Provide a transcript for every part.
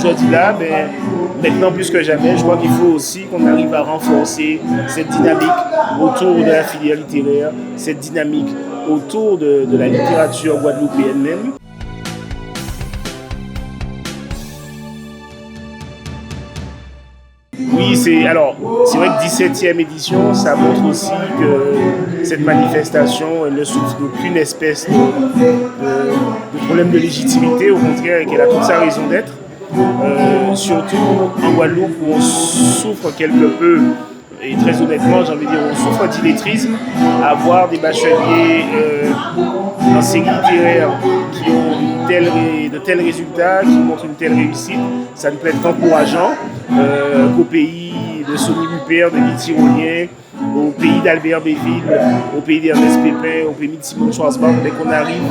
aujourd'hui là, ben, maintenant plus que jamais, je crois qu'il faut aussi qu'on arrive à renforcer cette dynamique autour de la filière littéraire, cette dynamique autour de la littérature guadeloupéenne même. Oui, c'est vrai que 17e édition, ça montre aussi que cette manifestation ne souffre d'aucune espèce de problème de légitimité, au contraire, qu'elle a toute sa raison d'être. Surtout en Guadeloupe où on souffre quelque peu, et très honnêtement, j'ai envie de dire, on souffre d'illettrisme, à voir des bacheliers en série littéraire qui ont de tels résultats, qui montrent une telle réussite, ça ne peut être qu'encourageant qu'au pays de Sonny Rupert, de Guy Tyrolien, au pays d'Albert Béville, au pays d'Ernest Pépin, au pays de Simone Schwarzbach, dès qu'on arrive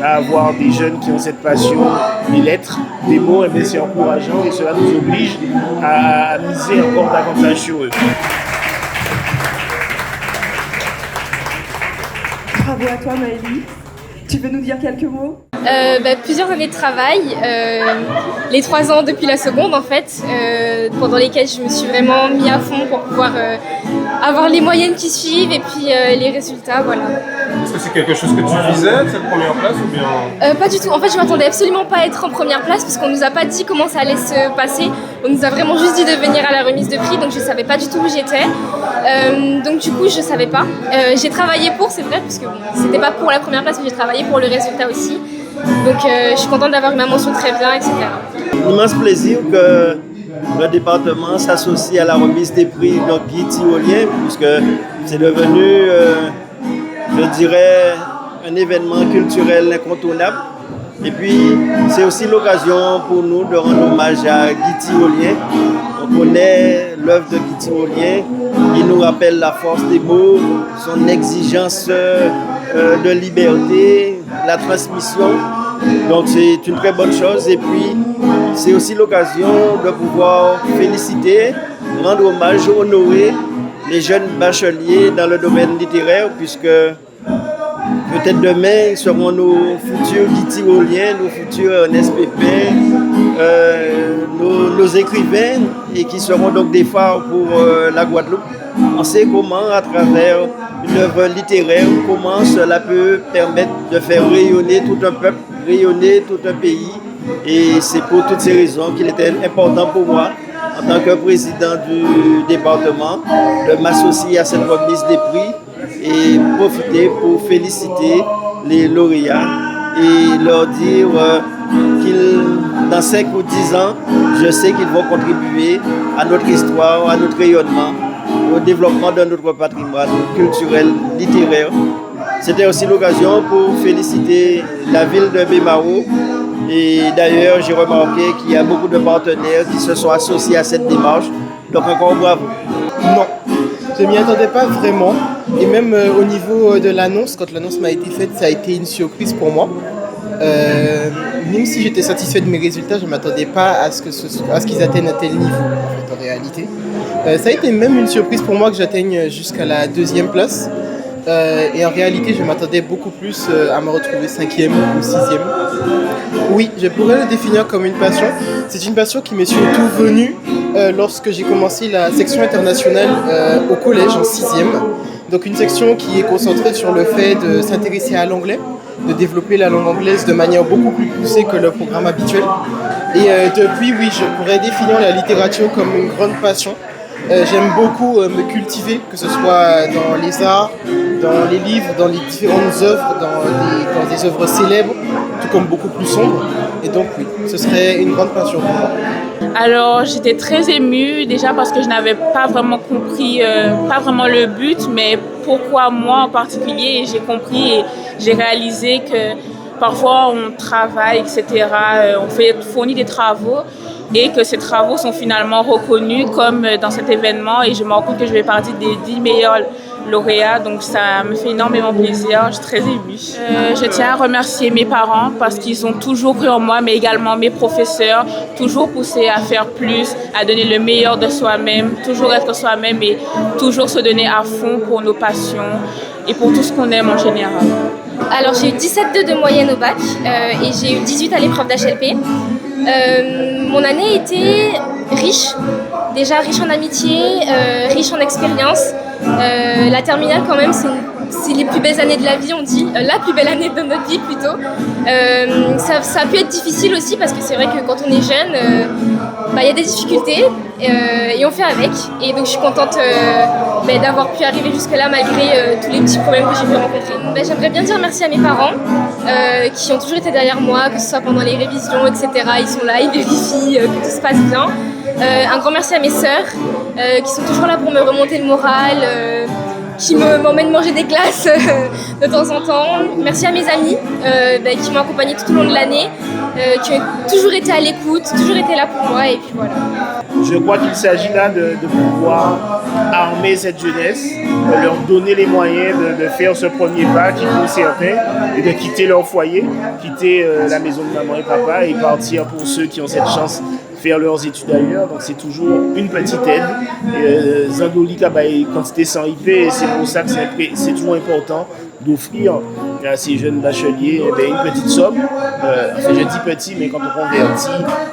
à avoir des jeunes qui ont cette passion des lettres, des mots, et c'est encourageant et cela nous oblige à miser encore davantage sur eux. Bravo à toi Maëlie. Tu veux nous dire quelques mots? Plusieurs années de travail, les 3 ans depuis la seconde en fait, pendant lesquels je me suis vraiment mis à fond pour pouvoir avoir les moyennes qui suivent et puis les résultats, voilà. Est-ce que c'est quelque chose que tu visais, cette première place ou bien Pas du tout, en fait je m'attendais absolument pas à être en première place parce qu'on nous a pas dit comment ça allait se passer. On nous a vraiment juste dit de venir à la remise de prix, donc je savais pas du tout où j'étais. Donc du coup je savais pas. J'ai travaillé pour, c'est vrai, parce que c'était pas pour la première place, mais j'ai travaillé pour le résultat aussi. Donc je suis contente d'avoir eu ma mention très bien, etc. Immense plaisir que le département s'associe à la remise des prix de Guy Tyrolien, puisque c'est devenu, je dirais, un événement culturel incontournable. Et puis, c'est aussi l'occasion pour nous de rendre hommage à Guy Tyrolien. On connaît l'œuvre de Guy Tyrolien, qui nous rappelle la force des mots, son exigence de liberté, la transmission. Donc c'est une très bonne chose. Et puis, c'est aussi l'occasion de pouvoir féliciter, rendre hommage, honorer les jeunes bacheliers dans le domaine littéraire, puisque peut-être demain seront nos futurs Guy Tyrolien, nos futurs Ernest Pépin, nos écrivains, et qui seront donc des phares pour la Guadeloupe. On sait comment, à travers une œuvre littéraire, comment cela peut permettre de faire rayonner tout un peuple, rayonner tout un pays. Et c'est pour toutes ces raisons qu'il était important pour moi, en tant que président du département, de m'associer à cette remise des prix et profiter pour féliciter les lauréats et leur dire qu'ils, dans 5 ou 10 ans, je sais qu'ils vont contribuer à notre histoire, à notre rayonnement, au développement de notre patrimoine culturel, littéraire. C'était aussi l'occasion pour féliciter la ville de Baie-Mahault. Et d'ailleurs, j'ai remarqué qu'il y a beaucoup de partenaires qui se sont associés à cette démarche. Donc encore bravo. Non, je ne m'y attendais pas vraiment. Et même au niveau de l'annonce, quand l'annonce m'a été faite, ça a été une surprise pour moi. Même si j'étais satisfait de mes résultats, je ne m'attendais pas à ce qu'ils atteignent un tel niveau, en fait, en réalité. Ça a été même une surprise pour moi que j'atteigne jusqu'à la 2e place. Et en réalité, je m'attendais beaucoup plus à me retrouver 5e ou 6e. Oui, je pourrais le définir comme une passion. C'est une passion qui m'est surtout venue lorsque j'ai commencé la section internationale au collège en 6e. Donc une section qui est concentrée sur le fait de s'intéresser à l'anglais, de développer la langue anglaise de manière beaucoup plus poussée que le programme habituel. Et depuis, oui, je pourrais définir la littérature comme une grande passion. J'aime beaucoup me cultiver, que ce soit dans les arts, dans les livres, dans les différentes œuvres, dans des œuvres célèbres, tout comme beaucoup plus sombres. Et donc oui, ce serait une grande passion pour moi. Alors j'étais très émue déjà parce que je n'avais pas vraiment compris, pas vraiment le but, mais pourquoi moi en particulier. Et j'ai compris et j'ai réalisé que parfois on travaille, etc., on fournit des travaux et que ces travaux sont finalement reconnus comme dans cet événement. Et je me rends compte que je fais partie des 10 meilleurs lauréats, donc ça me fait énormément plaisir, je suis très émue. Je tiens à remercier mes parents parce qu'ils ont toujours cru en moi, mais également mes professeurs, toujours poussé à faire plus, à donner le meilleur de soi-même, toujours être soi-même et toujours se donner à fond pour nos passions et pour tout ce qu'on aime en général. Alors j'ai eu 17,2 de moyenne au bac et j'ai eu 18 à l'épreuve d'HLP. Mon année était riche, déjà riche en amitié, riche en expérience. La terminale quand même, c'est les plus belles années de la vie, on dit, la plus belle année de notre vie plutôt. Ça a pu être difficile aussi parce que c'est vrai que quand on est jeune, y a des difficultés et on fait avec. Et donc je suis contente d'avoir pu arriver jusque-là malgré tous les petits problèmes que j'ai pu rencontrer. J'aimerais bien dire merci à mes parents qui ont toujours été derrière moi, que ce soit pendant les révisions, etc. Ils sont là, ils vérifient que tout se passe bien. Un grand merci à mes sœurs qui sont toujours là pour me remonter le moral, qui m'emmènent manger des glaces de temps en temps. Merci à mes amis qui m'ont accompagnée tout au long de l'année, qui ont toujours été à l'écoute, toujours été là pour moi et puis voilà. Je crois qu'il s'agit là de pouvoir armer cette jeunesse, leur donner les moyens de faire ce premier pas qui pour certains et de quitter leur foyer, quitter la maison de maman et papa et partir pour ceux qui ont cette chance faire leurs études ailleurs, donc c'est toujours une petite aide. Zandoli a une quantité sans IP et c'est pour ça que c'est toujours important d'offrir à ces jeunes bacheliers une petite somme. Je dis petit, mais quand on convertit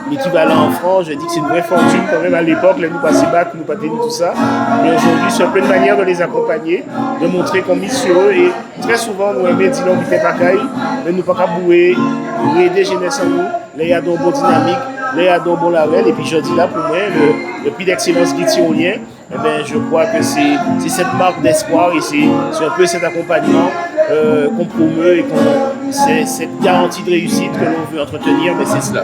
l'équivalent en francs, je dis que c'est une vraie fortune quand même à l'époque, là nous passons bac, nous pas tout ça. Mais aujourd'hui, c'est un peu une manière de les accompagner, de montrer qu'on mise sur eux et très souvent nous aimons dire non, nous ne pas caille, mais nous ne pouvons pas bouer, nous aider jeunesse en nous, là il y a une bonne dynamique. Là, il y a donc bon label, et puis je dis là pour moi, le prix d'excellence guitionien, je crois que c'est cette marque d'espoir et c'est un peu cet accompagnement qu'on promeut et c'est cette garantie de réussite que l'on veut entretenir, mais c'est cela.